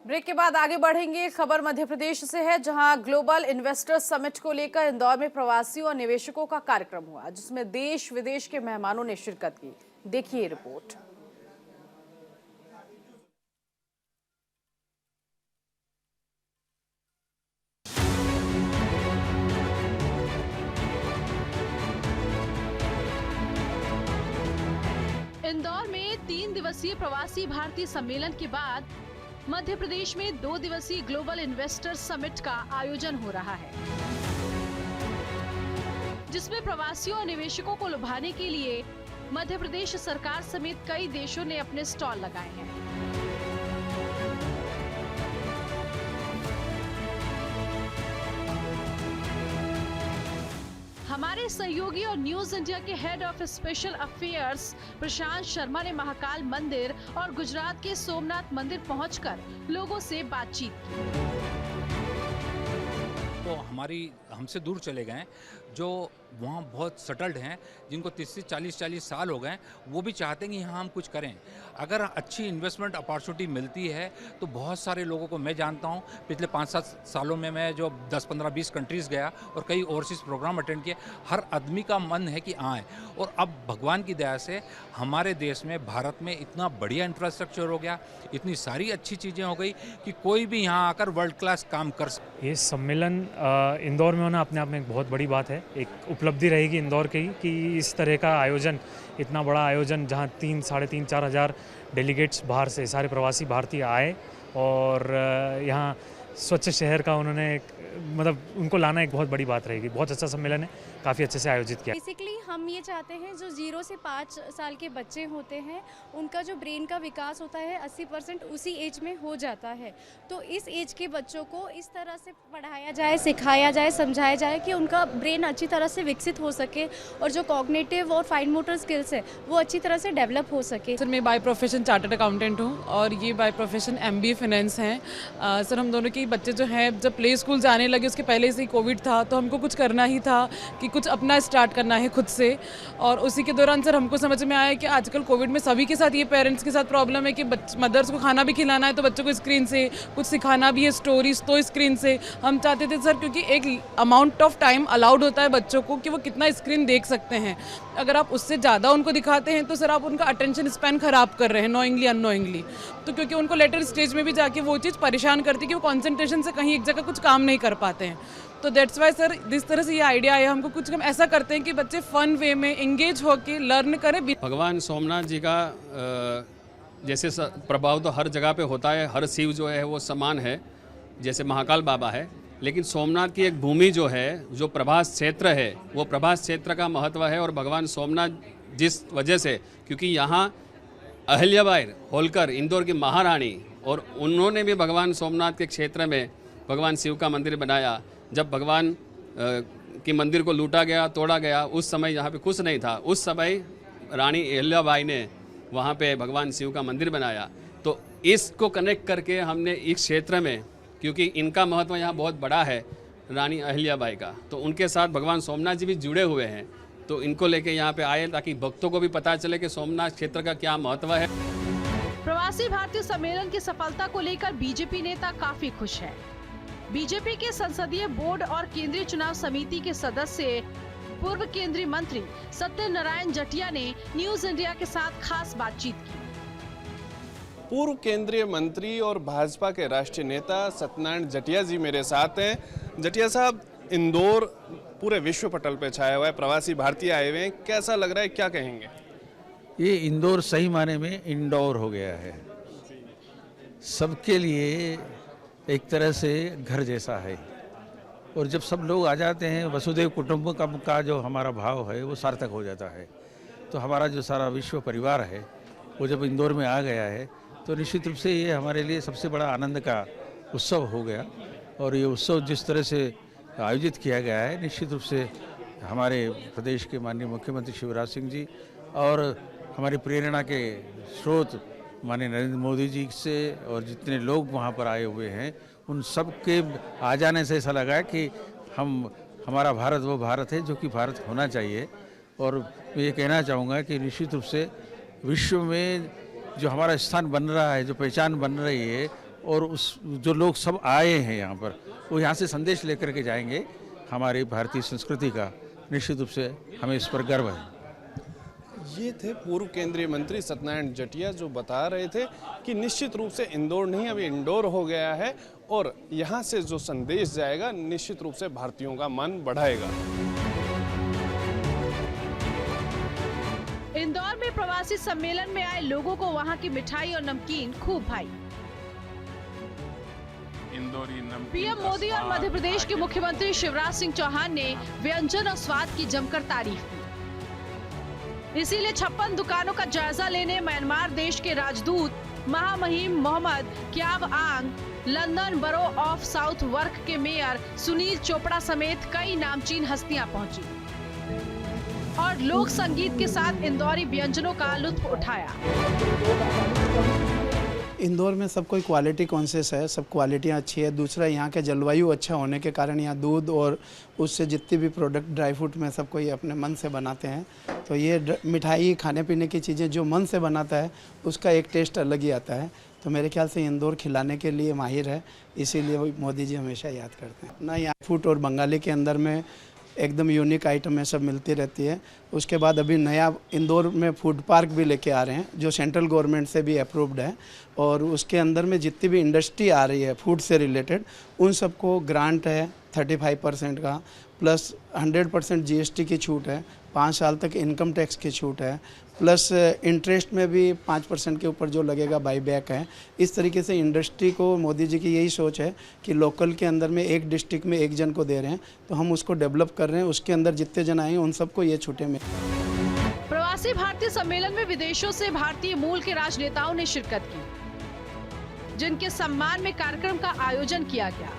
Break के बाद आगे बढ़ेंगे। खबर मध्य प्रदेश से है, जहां ग्लोबल इन्वेस्टर्स समिट को लेकर इंदौर में प्रवासियों और निवेशकों का कार्यक्रम हुआ, जिसमें देश विदेश के मेहमानों ने शिरकत की। देखिए रिपोर्ट। इंदौर में 3 दिवसीय प्रवासी भारतीय सम्मेलन के बाद मध्य प्रदेश में 2 दिवसीय ग्लोबल इन्वेस्टर्स समिट का आयोजन हो रहा है, जिसमें प्रवासियों और निवेशकों को लुभाने के लिए मध्य प्रदेश सरकार समेत कई देशों ने अपने स्टॉल लगाए हैं। हमारे सहयोगी और न्यूज इंडिया के हेड ऑफ स्पेशल अफेयर्स प्रशांत शर्मा ने महाकाल मंदिर और गुजरात के सोमनाथ मंदिर पहुंचकर लोगों से बातचीत की। तो हमसे दूर चले गए जो वहाँ बहुत सेटल्ड हैं, जिनको 30 से 40 साल हो गए, वो भी चाहते हैं कि यहाँ हम कुछ करें। अगर अच्छी इन्वेस्टमेंट अपॉर्चुनिटी मिलती है तो बहुत सारे लोगों को मैं जानता हूँ। पिछले 5-7 सालों में मैं जो 10-15-20 कंट्रीज़ गया और कई ओवरसीज़ प्रोग्राम अटेंड किए, हर आदमी का मन है कि आए। और अब भगवान की दया से हमारे देश में, भारत में इतना बढ़िया इंफ्रास्ट्रक्चर हो गया, इतनी सारी अच्छी चीज़ें हो गई कि कोई भी यहाँ आकर वर्ल्ड क्लास काम कर सकता। ये सम्मेलन इंदौर में होना अपने आप में एक बहुत बड़ी बात है। एक उपलब्धि रहेगी इंदौर की कि इस तरह का आयोजन, इतना बड़ा आयोजन, जहाँ 3-4 हज़ार डेलीगेट्स बाहर से, सारे प्रवासी भारतीय आए और यहाँ स्वच्छ शहर का उन्होंने मतलब उनको लाना एक बहुत बड़ी बात रहेगी। बहुत अच्छा सम्मेलन है, काफ़ी अच्छे से आयोजित किया। बेसिकली हम ये चाहते हैं जो 0 से 5 साल के बच्चे होते हैं, उनका जो ब्रेन का विकास होता है 80% उसी एज में हो जाता है। तो इस एज के बच्चों को इस तरह से पढ़ाया जाए, सिखाया जाए, समझाया जाए कि उनका ब्रेन अच्छी तरह से विकसित हो सके और जो कॉग्निटिव और फाइन मोटर स्किल्स है वो अच्छी तरह से डेवलप हो सके। सर मैं बाय प्रोफेशन चार्टर्ड अकाउंटेंट हूँ और ये बाय प्रोफेशन MBA फाइनेंस हैं। सर हम दोनों के बच्चे जो हैं जब प्ले स्कूल जाने लगे, उसके पहले से ही कोविड था, तो हमको कुछ करना ही था कि कुछ अपना स्टार्ट करना है खुद से। और उसी के दौरान सर हमको समझ में आया कि आजकल कोविड में सभी के साथ ये पेरेंट्स के साथ प्रॉब्लम है कि मदर्स को खाना भी खिलाना है तो बच्चों को स्क्रीन से, कुछ सिखाना भी है स्टोरीज तो स्क्रीन से। हम चाहते थे सर, क्योंकि एक अमाउंट ऑफ टाइम अलाउड होता है बच्चों को कि वो कितना स्क्रीन देख सकते हैं, अगर आप उससे ज़्यादा उनको दिखाते हैं तो सर आप उनका अटेंशन स्पैन खराब कर रहे हैं, नोइंगली अननोइंगली। तो क्योंकि उनको लेटर स्टेज में भी जाके वो चीज़ परेशान करती है कि वो कॉन्सेंट्रेशन से कहीं एक जगह कुछ काम नहीं कर पाते हैं। तो दैट्स वाई सर जिस तरह से ये आइडिया आया, हमको कुछ हम ऐसा करते हैं कि बच्चे फन वे में इंगेज होके लर्न करें। भगवान सोमनाथ जी का जैसे प्रभाव तो हर जगह पे होता है, हर शिव जो है वो समान है, जैसे महाकाल बाबा है, लेकिन सोमनाथ की एक भूमि जो है, जो प्रभास क्षेत्र है, वो प्रभास क्षेत्र का महत्व है। और भगवान सोमनाथ जिस वजह से, क्योंकि यहाँ अहिल्याबाई होलकर इंदौर की महारानी, और उन्होंने भी भगवान सोमनाथ के क्षेत्र में भगवान शिव का मंदिर बनाया। जब भगवान की मंदिर को लूटा गया, तोड़ा गया, उस समय यहाँ पे कुछ नहीं था। उस समय रानी अहिल्याबाई ने वहाँ पे भगवान शिव का मंदिर बनाया। तो इसको कनेक्ट करके हमने इस क्षेत्र में, क्योंकि इनका महत्व यहाँ बहुत बड़ा है रानी अहिल्याबाई का, तो उनके साथ भगवान सोमनाथ जी भी जुड़े हुए हैं, तो इनको लेके यहाँ पे आए ताकि भक्तों को भी पता चले कि सोमनाथ क्षेत्र का क्या महत्व है। प्रवासी भारतीय सम्मेलन की सफलता को लेकर बीजेपी नेता काफी खुश है। बीजेपी के संसदीय बोर्ड और केंद्रीय चुनाव समिति के सदस्य पूर्व केंद्रीय मंत्री सत्यनारायण जटिया ने न्यूज इंडिया के साथ खास बातचीत की। पूर्व केंद्रीय मंत्री और भाजपा के राष्ट्रीय नेता सत्यनारायण जटिया जी मेरे साथ हैं। जटिया साहब, इंदौर पूरे विश्व पटल पे छाया हुआ है, प्रवासी भारतीय आए हुए हैं, कैसा लग रहा है, क्या कहेंगे? ये इंदौर सही माने में इंडोर हो गया है, सबके लिए एक तरह से घर जैसा है। और जब सब लोग आ जाते हैं, वसुधैव कुटुंबकम का जो हमारा भाव है वो सार्थक हो जाता है। तो हमारा जो सारा विश्व परिवार है वो जब इंदौर में आ गया है तो निश्चित रूप से ये हमारे लिए सबसे बड़ा आनंद का उत्सव हो गया। और ये उत्सव जिस तरह से आयोजित किया गया है, निश्चित रूप से हमारे प्रदेश के माननीय मुख्यमंत्री शिवराज सिंह जी और हमारी प्रेरणा के स्रोत माननीय नरेंद्र मोदी जी से, और जितने लोग वहाँ पर आए हुए हैं, उन सब के आ जाने से ऐसा लगा कि हमारा भारत वो भारत है जो कि भारत होना चाहिए। और मैं ये कहना चाहूँगा कि निश्चित रूप से विश्व में जो हमारा स्थान बन रहा है, जो पहचान बन रही है, और उस जो लोग सब आए हैं यहाँ पर वो यहाँ से संदेश लेकर के जाएंगे हमारी भारतीय संस्कृति का। निश्चित रूप से हमें इस पर गर्व है। ये थे पूर्व केंद्रीय मंत्री सत्यनारायण जटिया जो बता रहे थे कि निश्चित रूप से इंदौर नहीं अभी इंडोर हो गया है और यहाँ से जो संदेश जाएगा निश्चित रूप से भारतीयों का मन बढ़ाएगा। इंदौर में प्रवासी सम्मेलन में आए लोगों को वहां की मिठाई और नमकीन खूब भाई। पीएम मोदी और मध्य प्रदेश के मुख्यमंत्री शिवराज सिंह चौहान ने व्यंजन और स्वाद की जमकर तारीफ की। इसीलिए 56 दुकानों का जायजा लेने म्यांमार देश के राजदूत महामहिम मोहम्मद क्याव आंग, लंदन बरो ऑफ साउथ वर्क के मेयर सुनील चोपड़ा समेत कई नामचीन हस्तियां पहुंची और लोक संगीत के साथ इंदौरी व्यंजनों का लुत्फ उठाया। इंदौर में सब कोई क्वालिटी कॉन्शियस है, सब क्वालिटियाँ अच्छी है। दूसरा यहाँ के जलवायु अच्छा होने के कारण यहाँ दूध और उससे जितने भी प्रोडक्ट ड्राई फ्रूट में सब कोई अपने मन से बनाते हैं। तो ये मिठाई खाने पीने की चीज़ें जो मन से बनाता है उसका एक टेस्ट अलग ही आता है। तो मेरे ख्याल से इंदौर खिलाने के लिए माहिर है, इसीलिए मोदी जी हमेशा याद करते हैं ना। यहाँ फूड और बंगाली के अंदर में एकदम यूनिक आइटम है, सब मिलती रहती है। उसके बाद अभी नया इंदौर में फूड पार्क भी लेके आ रहे हैं जो सेंट्रल गवर्नमेंट से भी अप्रूव्ड है और उसके अंदर में जितनी भी इंडस्ट्री आ रही है फूड से रिलेटेड उन सबको ग्रांट है 35% का, प्लस 100% GST की छूट है, 5 साल तक इनकम टैक्स की छूट है, प्लस इंटरेस्ट में भी 5% के ऊपर जो लगेगा बाईबैक है। इस तरीके से इंडस्ट्री को मोदी जी की यही सोच है कि लोकल के अंदर में एक डिस्ट्रिक्ट में एक जन को दे रहे हैं तो हम उसको डेवलप कर रहे हैं। उसके अंदर जितने जन आए उन सबको ये छूटें मिले। प्रवासी भारतीय सम्मेलन में विदेशों से भारतीय मूल के राजनेताओं ने शिरकत की, जिनके सम्मान में कार्यक्रम का आयोजन किया गया।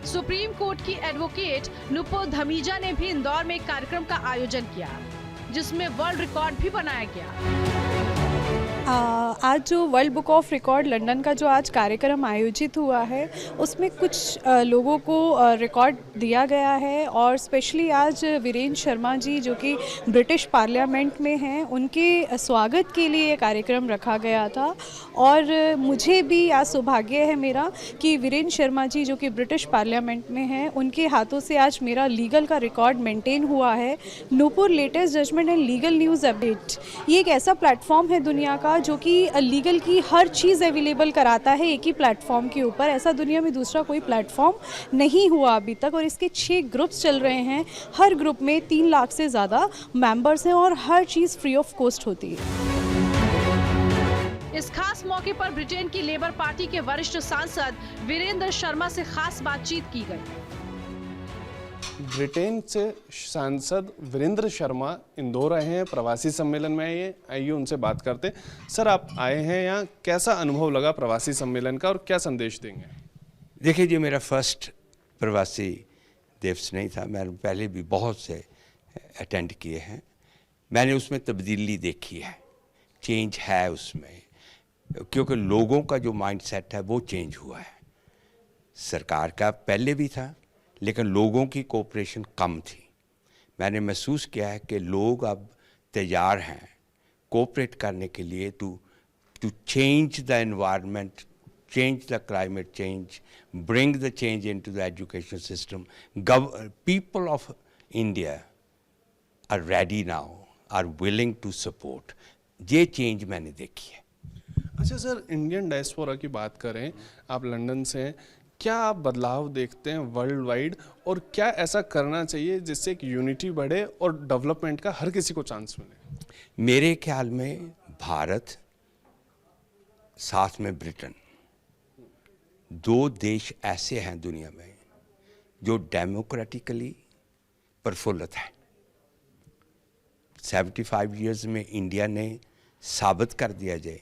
सुप्रीम कोर्ट की एडवोकेट नुपुर धमीजा ने भी इंदौर में एक कार्यक्रम का आयोजन किया, जिसमें वर्ल्ड रिकॉर्ड भी बनाया गया। आज जो world book of record London का जो आज कार्यक्रम आयोजित हुआ है उसमें कुछ लोगों को रिकॉर्ड दिया गया है और स्पेशली आज वीरेंद्र शर्मा जी जो कि ब्रिटिश पार्लियामेंट में हैं उनके स्वागत के लिए ये कार्यक्रम रखा गया था। और मुझे भी आज सौभाग्य है मेरा कि वीरेंद्र शर्मा जी जो कि ब्रिटिश पार्लियामेंट में हैं उनके हाथों से आज मेरा लीगल का रिकॉर्ड मेंटेन हुआ है। Nupur latest judgement and legal news update ये एक ऐसा प्लेटफॉर्म है दुनिया का जो कि लीगल की हर चीज़ अवेलेबल कराता है एक ही प्लेटफॉर्म के ऊपर। ऐसा दुनिया में दूसरा कोई प्लेटफॉर्म नहीं हुआ अभी तक और इसके 6 ग्रुप्स चल रहे हैं। हर ग्रुप में 3 लाख से ज़्यादा मेंबर्स हैं और हर चीज़ फ्री ऑफ कॉस्ट होती है। इस खास मौके पर ब्रिटेन की लेबर पार्टी के वरिष्ठ सांसद वीरेंद्र शर्मा से खास बातचीत की गई। ब्रिटेन से सांसद वीरेंद्र शर्मा इंदौर आए हैं, प्रवासी सम्मेलन में आए हैं। आइए उनसे बात करते हैं। सर, आप आए हैं यहाँ, कैसा अनुभव लगा प्रवासी सम्मेलन का और क्या संदेश देंगे? देखिए जी, मेरा फर्स्ट प्रवासी दिवस नहीं था, मैंने पहले भी बहुत से अटेंड किए हैं। मैंने उसमें तब्दीली देखी है, चेंज है उसमें, क्योंकि लोगों का जो माइंडसेट है वो चेंज हुआ है। सरकार का पहले भी था लेकिन लोगों की कोऑपरेशन कम थी। मैंने महसूस किया है कि लोग अब तैयार हैं कोऑपरेट करने के लिए to change the environment, change the climate change, bring the change into the education system. People of India are ready now, are willing to support. ये चेंज मैंने देखी है। अच्छा सर, इंडियन डायस्पोरा की बात करें, आप लंदन से हैं, क्या आप बदलाव देखते हैं वर्ल्ड वाइड और क्या ऐसा करना चाहिए जिससे एक यूनिटी बढ़े और डेवलपमेंट का हर किसी को चांस मिले? मेरे ख्याल में भारत साथ में ब्रिटेन, 2 देश ऐसे हैं दुनिया में जो डेमोक्रेटिकली प्रफुल्लित हैं। 75 इयर्स में इंडिया ने साबित कर दिया जाए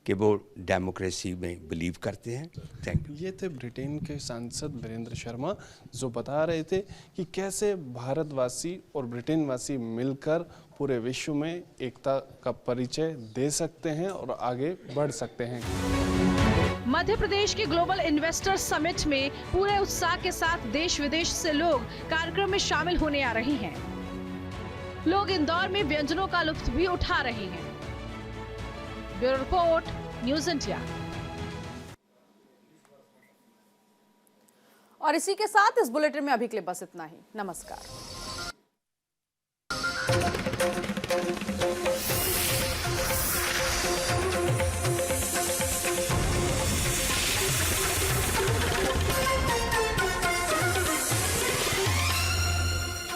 कि वो डेमोक्रेसी में बिलीव करते हैं। Thank you. ये थे ब्रिटेन के सांसद वीरेंद्र शर्मा जो बता रहे थे कि कैसे भारतवासी और ब्रिटेनवासी मिलकर पूरे विश्व में एकता का परिचय दे सकते हैं और आगे बढ़ सकते हैं। मध्य प्रदेश के ग्लोबल इन्वेस्टर्स समिट में पूरे उत्साह के साथ देश विदेश से लोग कार्यक्रम में शामिल होने आ रहे हैं। लोग इंदौर में व्यंजनों का लुत्फ भी उठा रहे हैं। Bureau report, news India. और इसी के साथ इस बुलेटिन में अभी के लिए बस इतना ही। नमस्कार।